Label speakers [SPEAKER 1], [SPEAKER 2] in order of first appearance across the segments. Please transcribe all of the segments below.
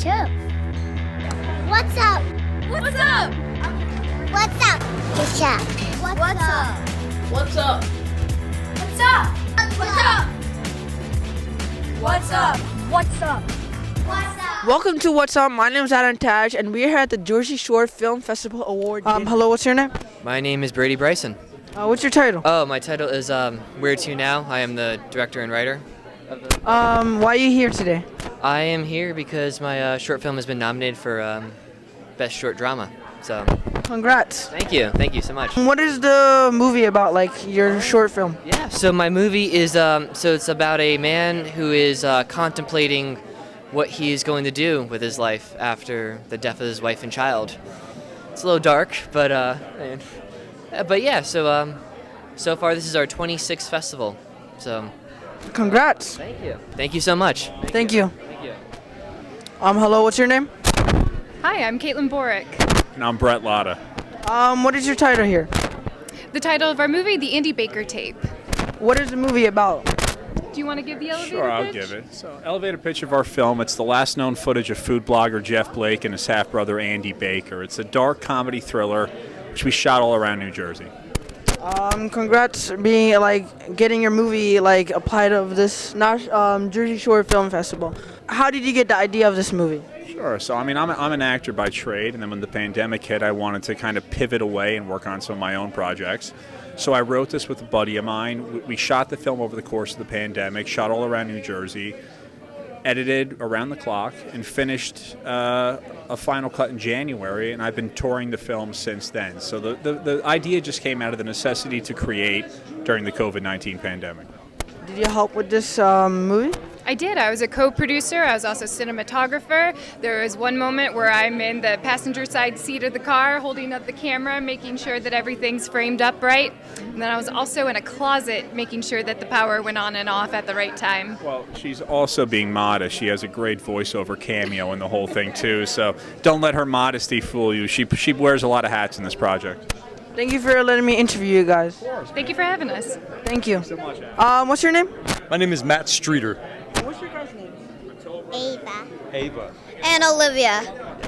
[SPEAKER 1] too. What's up?
[SPEAKER 2] What's up?
[SPEAKER 1] What's up? What's up?
[SPEAKER 2] What's up?
[SPEAKER 3] What's up?
[SPEAKER 2] What's up? What's up? What's up?
[SPEAKER 1] What's up? What's up?
[SPEAKER 3] Welcome to What's Up. My name is Untitled Chapter, and we're here at the Jersey Shore Film Festival Award. Hello, what's your name?
[SPEAKER 4] My name is Brady Bryson.
[SPEAKER 3] What's your title?
[SPEAKER 4] Oh, my title is Where To Now. I am the director and writer.
[SPEAKER 3] Why are you here today?
[SPEAKER 4] I am here because my short film has been nominated for Best Short Drama. So,
[SPEAKER 3] Congrats.
[SPEAKER 4] thank you so much.
[SPEAKER 3] What is the movie about, like your short film?
[SPEAKER 4] Yeah. So my movie is it's about a man who is contemplating what he is going to do with his life after the death of his wife and child. It's a little dark, but yeah. So far this is our 26th festival. So.
[SPEAKER 3] Congrats.
[SPEAKER 4] Thank you. Thank you so much.
[SPEAKER 3] Thank you.
[SPEAKER 4] Thank you.
[SPEAKER 3] Hello, what's your name?
[SPEAKER 5] Hi, I'm Caitlin Borick.
[SPEAKER 6] And I'm Brett Lotta.
[SPEAKER 3] What is your title here?
[SPEAKER 5] The title of our movie, The Andy Baker Tape.
[SPEAKER 3] What is the movie about?
[SPEAKER 5] Do you want to give the elevator
[SPEAKER 6] Sure, I'll
[SPEAKER 5] pitch?
[SPEAKER 6] give it. So, elevator pitch of our film. It's the last known footage of food blogger Jeff Blake and his half-brother Andy Baker. It's a dark comedy thriller, which we shot all around New Jersey.
[SPEAKER 3] Congrats being getting your movie a part of this Jersey Shore Film Festival. How did you get the idea of this movie?
[SPEAKER 6] Sure. So, I'm an actor by trade, and then when the pandemic hit, I wanted to kind of pivot away and work on some of my own projects. So I wrote this with a buddy of mine. We shot the film over the course of the pandemic, shot all around New Jersey, edited around the clock, and finished a final cut in January, and I've been touring the film since then. So the idea just came out of the necessity to create during the COVID-19 pandemic.
[SPEAKER 3] Did you help with this movie?
[SPEAKER 5] I did. I was a co-producer. I was also a cinematographer. There was one moment where I'm in the passenger side seat of the car holding up the camera, making sure that everything's framed up right. And then I was also in a closet making sure that the power went on and off at the right time.
[SPEAKER 6] Well, she's also being modest. She has a great voiceover cameo in the whole thing, too. So don't let her modesty fool you. She wears a lot of hats in this project.
[SPEAKER 3] Thank you for letting me interview you guys.
[SPEAKER 5] Thank you for having us.
[SPEAKER 3] Thank you.
[SPEAKER 6] So much, Adam.
[SPEAKER 3] What's your name?
[SPEAKER 7] My name is Matt Streeter.
[SPEAKER 3] What's your guys' name?
[SPEAKER 7] Ava.
[SPEAKER 1] And Olivia.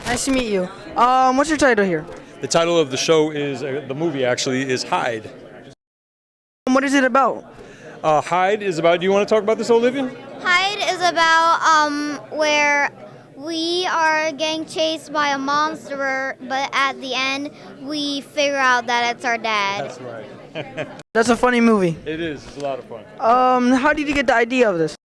[SPEAKER 3] Nice to meet you. What's your title here?
[SPEAKER 7] The title of the show is, the movie actually, is Hide.
[SPEAKER 3] What is it about?
[SPEAKER 7] Hide is about, do you want to talk about this, Olivia?
[SPEAKER 1] Hide is about where we are getting chased by a monster, but at the end we figure out that it's our dad.
[SPEAKER 7] That's right.
[SPEAKER 3] That's a funny movie.
[SPEAKER 7] It is. It's a lot of fun.
[SPEAKER 3] How did you get the idea of this?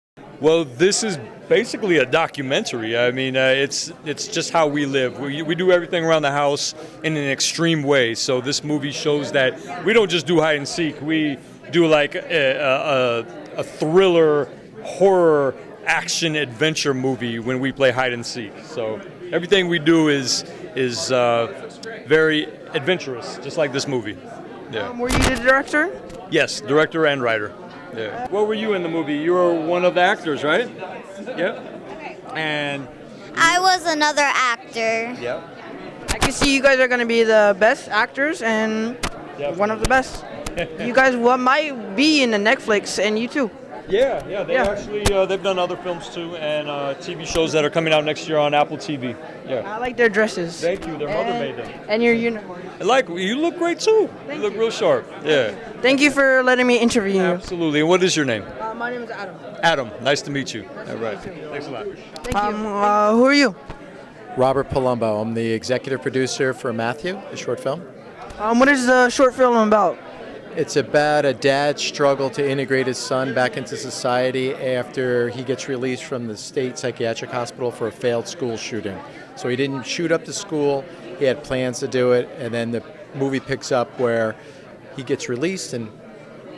[SPEAKER 7] Well, this is basically a documentary. I mean, it's just how we live. We do everything around the house in an extreme way. So this movie shows that we don't just do hide and seek. We do like a thriller, horror, action, adventure movie when we play hide and seek. So everything we do is very adventurous, just like this movie. Yeah.
[SPEAKER 3] Were you the director?
[SPEAKER 7] Yes, director and writer. Yeah. What were you in the movie? You were one of the actors, right? Yeah. And
[SPEAKER 1] I was another actor.
[SPEAKER 7] yeah.
[SPEAKER 3] I can see you guys are going to be the best actors and one of the best. You guys might be in the Netflix, and you too.
[SPEAKER 7] Yeah. They
[SPEAKER 3] Yeah.
[SPEAKER 7] actually they've done other films too, and TV shows that are coming out next year on Apple TV. Yeah.
[SPEAKER 3] I like their dresses.
[SPEAKER 7] Thank you. Their mother made them.
[SPEAKER 3] And your uniform.
[SPEAKER 7] Like, you look great too. You look real sharp. Yeah.
[SPEAKER 3] Thank you for letting me interview you.
[SPEAKER 7] Absolutely. And what is your name?
[SPEAKER 3] My name is Adam.
[SPEAKER 7] Adam. Nice to meet you. All right. Thanks a lot.
[SPEAKER 3] Thank you. Who are you?
[SPEAKER 8] Robert Palumbo. I'm the executive producer for Matthew, a short film.
[SPEAKER 3] What is the short film about?
[SPEAKER 8] It's about a dad's struggle to integrate his son back into society after he gets released from the state psychiatric hospital for a failed school shooting. So he didn't shoot up the school, he had plans to do it, and then the movie picks up where he gets released and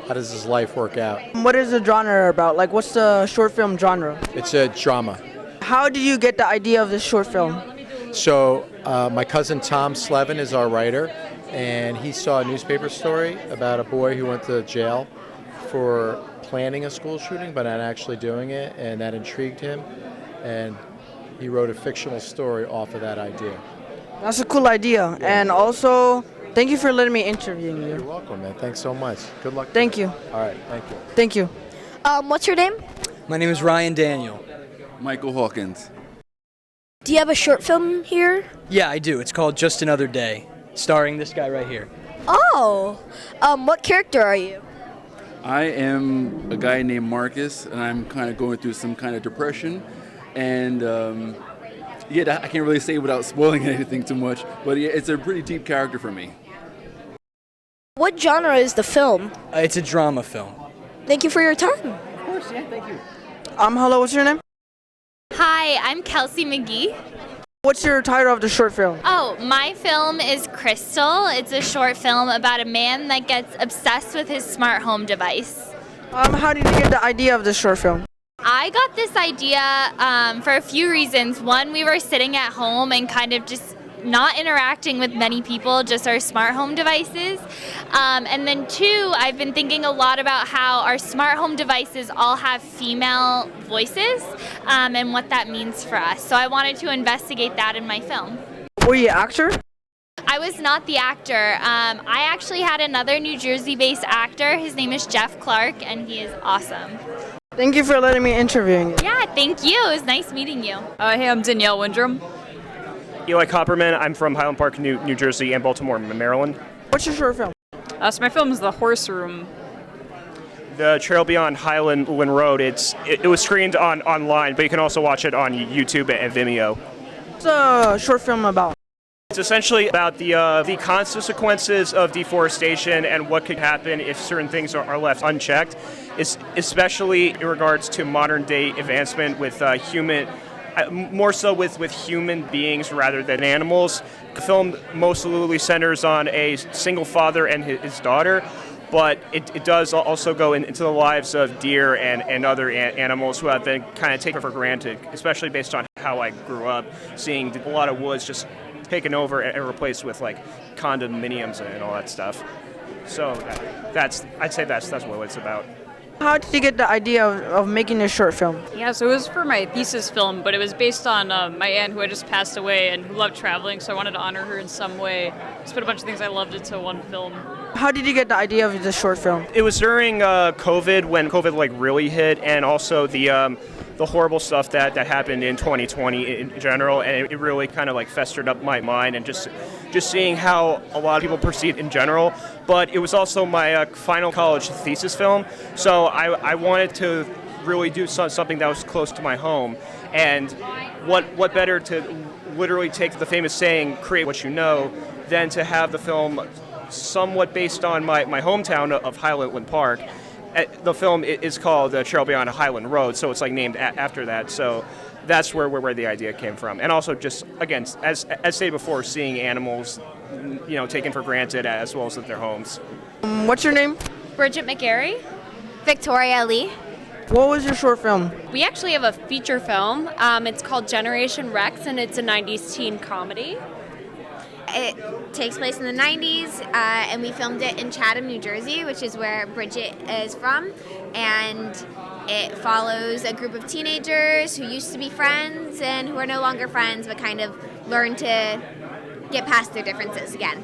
[SPEAKER 8] how does his life work out.
[SPEAKER 3] What is the genre about? Like, what's the short film genre?
[SPEAKER 8] It's a drama.
[SPEAKER 3] How did you get the idea of this short film?
[SPEAKER 8] So my cousin Tom Slevin is our writer, and he saw a newspaper story about a boy who went to jail for planning a school shooting but not actually doing it, and that intrigued him, and he wrote a fictional story off of that idea.
[SPEAKER 3] That's a cool idea. And also, thank you for letting me interview
[SPEAKER 8] You're
[SPEAKER 3] you.
[SPEAKER 8] welcome, man. Thanks so much. Good luck.
[SPEAKER 3] Thank you.
[SPEAKER 8] All right, thank you.
[SPEAKER 3] Thank you.
[SPEAKER 9] What's your name?
[SPEAKER 10] My name is Ryan Daniel.
[SPEAKER 11] Michael Hawkins.
[SPEAKER 2] Do you have a short film here?
[SPEAKER 9] Yeah, I do. It's called Just Another Day, starring this guy right here.
[SPEAKER 2] Oh, what character are you?
[SPEAKER 10] I am a guy named Marcus, and I'm kind of going through some kind of depression. And yeah, I can't really say without spoiling anything too much, but yeah, it's a pretty deep character for me.
[SPEAKER 2] What genre is the film?
[SPEAKER 9] It's a drama film.
[SPEAKER 2] Thank you for your time.
[SPEAKER 9] Of course, yeah, thank you.
[SPEAKER 3] Hello, what's your name?
[SPEAKER 11] Hi, I'm Kelsey McGee.
[SPEAKER 3] What's your title of the short film?
[SPEAKER 11] Oh, my film is Crystal. It's a short film about a man that gets obsessed with his smart home device.
[SPEAKER 3] How did you get the idea of this short film?
[SPEAKER 11] I got this idea for a few reasons. One, we were sitting at home and kind of just not interacting with many people, just our smart home devices. And then two, I've been thinking a lot about how our smart home devices all have female voices and what that means for us. So I wanted to investigate that in my film.
[SPEAKER 3] Were you an actor?
[SPEAKER 11] I was not the actor. I actually had another New Jersey-based actor. His name is Jeff Clark, and he is awesome.
[SPEAKER 3] Thank you for letting me interview you.
[SPEAKER 11] Yeah, thank you. It was nice meeting you.
[SPEAKER 12] Hey, I'm Danielle Windrum.
[SPEAKER 13] Eli Copperman. I'm from Highland Park, New Jersey, and Baltimore, Maryland.
[SPEAKER 3] What's your short film?
[SPEAKER 12] So my film is The Horse Room.
[SPEAKER 13] The Trail Beyond Highland Road. It was screened online, but you can also watch it on YouTube and Vimeo.
[SPEAKER 3] What's a short film about?
[SPEAKER 13] It's essentially about the consequences of deforestation and what could happen if certain things are left unchecked, especially in regards to modern day advancement with more so with human beings rather than animals. The film mostly centers on a single father and his daughter, but it does also go into the lives of deer and other animals who have been kind of taken for granted, especially based on how I grew up, seeing a lot of woods just taken over and replaced with like condominiums and all that stuff. So I'd say that's what it's about.
[SPEAKER 3] How did you get the idea of making this short film?
[SPEAKER 12] Yeah, so it was for my thesis film, but it was based on my aunt who had just passed away and who loved traveling, so I wanted to honor her in some way. Just put a bunch of things I loved into one film.
[SPEAKER 3] How did you get the idea of this short film?
[SPEAKER 13] It was during COVID, when COVID like really hit, and also the horrible stuff that happened in 2020 in general, and it really kind of like festered up my mind, and just seeing how a lot of people perceive in general. But it was also my final college thesis film, so I wanted to really do something that was close to my home. And what better to literally take the famous saying, create what you know, than to have the film somewhat based on my hometown of Highland Park. The film is called The Trail Beyond Highland Road, so it's like named after that. So that's where the idea came from. And also just, again, as stated before, seeing animals, taken for granted as well as their homes.
[SPEAKER 3] What's your name?
[SPEAKER 11] Bridget McGarry.
[SPEAKER 14] Victoria Lee.
[SPEAKER 3] What was your short film?
[SPEAKER 15] We actually have a feature film. It's called Generation Rex, and it's a 90s teen comedy.
[SPEAKER 14] It takes place in the 90s, and we filmed it in Chatham, New Jersey, which is where Bridget is from. And it follows a group of teenagers who used to be friends and who are no longer friends, but kind of learn to get past their differences again.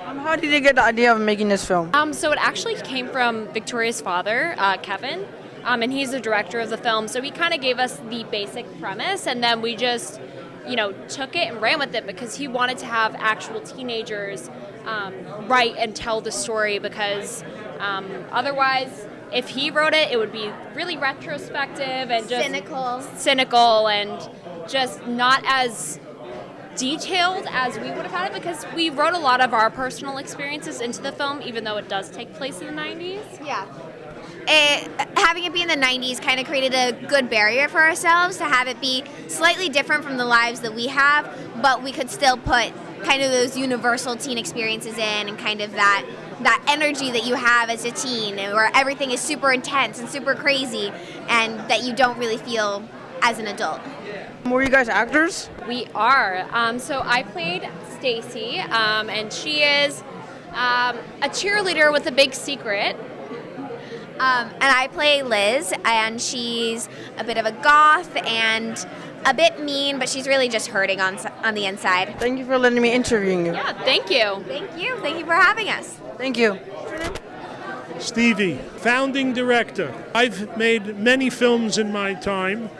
[SPEAKER 3] How did you get the idea of making this film?
[SPEAKER 15] So it actually came from Victoria's father, Kevin, and he's the director of the film. So he kind of gave us the basic premise, and then we just took it and ran with it because he wanted to have actual teenagers write and tell the story, because otherwise, if he wrote it, it would be really retrospective and just cynical and just not as detailed as we would have had it, because we wrote a lot of our personal experiences into the film, even though it does take place in the 90s.
[SPEAKER 14] Yeah. Having it be in the 90s kind of created a good barrier for ourselves to have it be slightly different from the lives that we have, but we could still put kind of those universal teen experiences in, and kind of that energy that you have as a teen, where everything is super intense and super crazy, and that you don't really feel as an adult.
[SPEAKER 3] Were you guys actors?
[SPEAKER 15] We are. So I played Stacy, and she is a cheerleader with a big secret.
[SPEAKER 14] And I play Liz, and she's a bit of a goth and a bit mean, but she's really just hurting on the inside.
[SPEAKER 3] Thank you for letting me interview you.
[SPEAKER 15] Yeah, thank you.
[SPEAKER 14] Thank you. Thank you for having us.
[SPEAKER 3] Thank you.
[SPEAKER 16] Stevie, founding director. I've made many films in my time,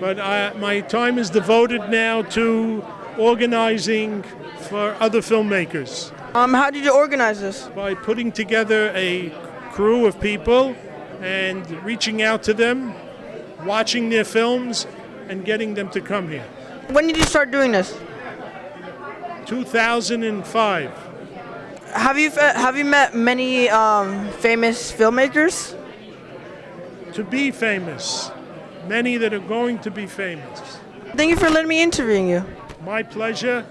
[SPEAKER 16] but my time is devoted now to organizing for other filmmakers.
[SPEAKER 3] How did you organize this?
[SPEAKER 16] By putting together a crew of people and reaching out to them, watching their films, and getting them to come here.
[SPEAKER 3] When did you start doing this?
[SPEAKER 16] 2005.
[SPEAKER 3] Have you met many famous filmmakers?
[SPEAKER 16] To be famous. Many that are going to be famous.
[SPEAKER 3] Thank you for letting me interviewing you.
[SPEAKER 16] My pleasure,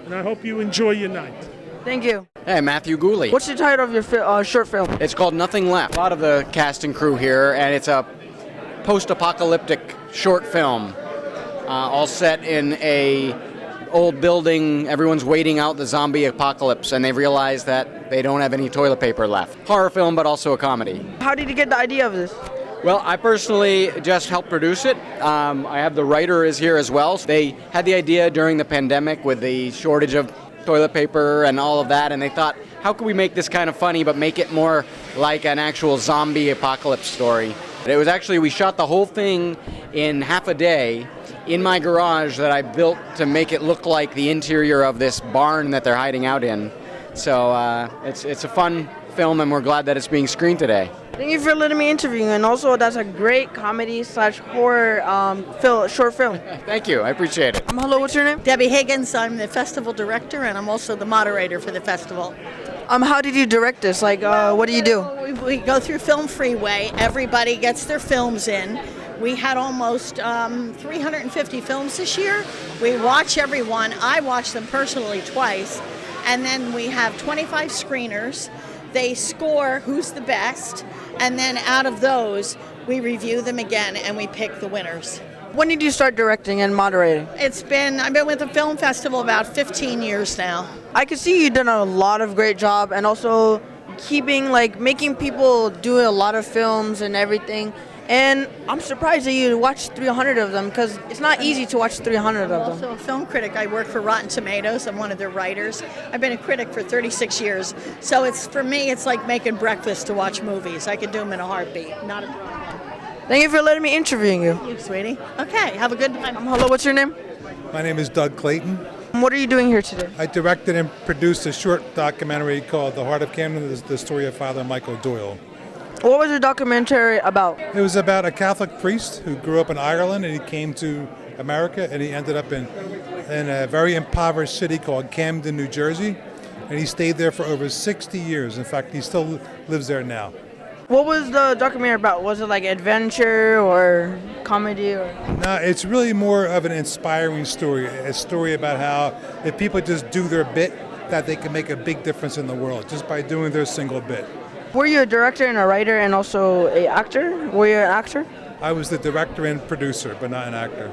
[SPEAKER 16] and I hope you enjoy your night.
[SPEAKER 3] Thank you.
[SPEAKER 17] Hey, Matthew Gooley.
[SPEAKER 3] What's the title of your short film?
[SPEAKER 17] It's called Nothing Left. A lot of the cast and crew here, and it's a post-apocalyptic short film, all set in a old building. Everyone's waiting out the zombie apocalypse, and they realize that they don't have any toilet paper left. Horror film, but also a comedy.
[SPEAKER 3] How did you get the idea of this?
[SPEAKER 17] Well, I personally just helped produce it. I have the writer is here as well. They had the idea during the pandemic with the shortage of toilet paper and all of that, and they thought, how can we make this kind of funny but make it more like an actual zombie apocalypse story? And it was actually, we shot the whole thing in half a day in my garage that I built to make it look like the interior of this barn that they're hiding out in. So it's a fun film, and we're glad that it's being screened today.
[SPEAKER 3] Thank you for letting me interview you, and also that's a great comedy/horror short film.
[SPEAKER 17] Thank you, I appreciate it.
[SPEAKER 3] Hello, what's your name?
[SPEAKER 18] Debbie Higgins. I'm the festival director, and I'm also the moderator for the festival.
[SPEAKER 3] How did you direct this? Like, what do you do?
[SPEAKER 18] We go through Film Freeway. Everybody gets their films in. We had almost 350 films this year. We watch everyone. I watch them personally twice. And then we have 25 screeners. They score who's the best. And then out of those, we review them again and we pick the winners.
[SPEAKER 3] When did you start directing and moderating?
[SPEAKER 18] I've been with the film festival about 15 years now.
[SPEAKER 3] I can see you've done a lot of great job, and also making people do a lot of films and everything. And I'm surprised that you watched 300 of them, because it's not easy to watch 300 of them.
[SPEAKER 18] I'm also a film critic. I work for Rotten Tomatoes. I'm one of their writers. I've been a critic for 36 years. So for me, it's like making breakfast to watch movies. I could do them in a heartbeat. Not a problem.
[SPEAKER 3] Thank you for letting me interviewing you.
[SPEAKER 18] Thank you, sweetie. Okay, have a good night.
[SPEAKER 3] Hello, what's your name?
[SPEAKER 19] My name is Doug Clayton.
[SPEAKER 3] What are you doing here today?
[SPEAKER 19] I directed and produced a short documentary called The Heart of Camden, the story of Father Michael Doyle.
[SPEAKER 3] What was the documentary about?
[SPEAKER 19] It was about a Catholic priest who grew up in Ireland, and he came to America, and he ended up in a very impoverished city called Camden, New Jersey, and he stayed there for over 60 years. In fact, he still lives there now.
[SPEAKER 3] What was the documentary about? Was it like adventure or comedy?
[SPEAKER 19] No, it's really more of an inspiring story, a story about how if people just do their bit, that they can make a big difference in the world just by doing their single bit.
[SPEAKER 3] Were you a director and a writer and also an actor? Were you an actor?
[SPEAKER 19] I was the director and producer, but not an actor.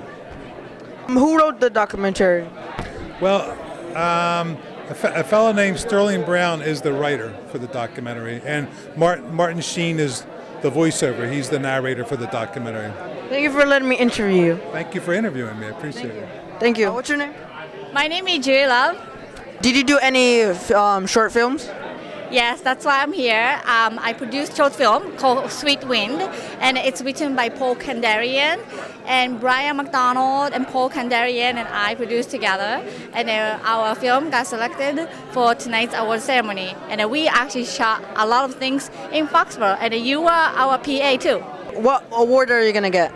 [SPEAKER 3] Who wrote the documentary?
[SPEAKER 19] Well, a fellow named Sterling Brown is the writer for the documentary, and Martin Sheen is the voiceover. He's the narrator for the documentary.
[SPEAKER 3] Thank you for letting me interview you.
[SPEAKER 19] Thank you for interviewing me. I appreciate it.
[SPEAKER 3] Thank you. What's your name?
[SPEAKER 20] My name is Julie Love.
[SPEAKER 3] Did you do any short films?
[SPEAKER 20] Yes, that's why I'm here. I produced a short film called Sweet Wind, and it's written by Paul Kandarian, and Brian McDonald and Paul Kandarian and I produced together, and our film got selected for tonight's award ceremony. And we actually shot a lot of things in Foxboro, and you were our PA too.
[SPEAKER 3] What award are you gonna get?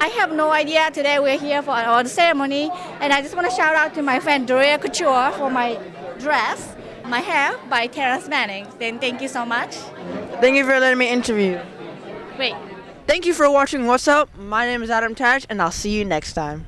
[SPEAKER 20] I have no idea. Today we're here for an award ceremony, and I just want to shout out to my friend Doria Couture for my dress. My hair by Terrence Manning. Then thank you so much.
[SPEAKER 3] Thank you for letting me interview you.
[SPEAKER 20] Wait.
[SPEAKER 3] Thank you for watching What's Up. My name is Adam Taj, and I'll see you next time.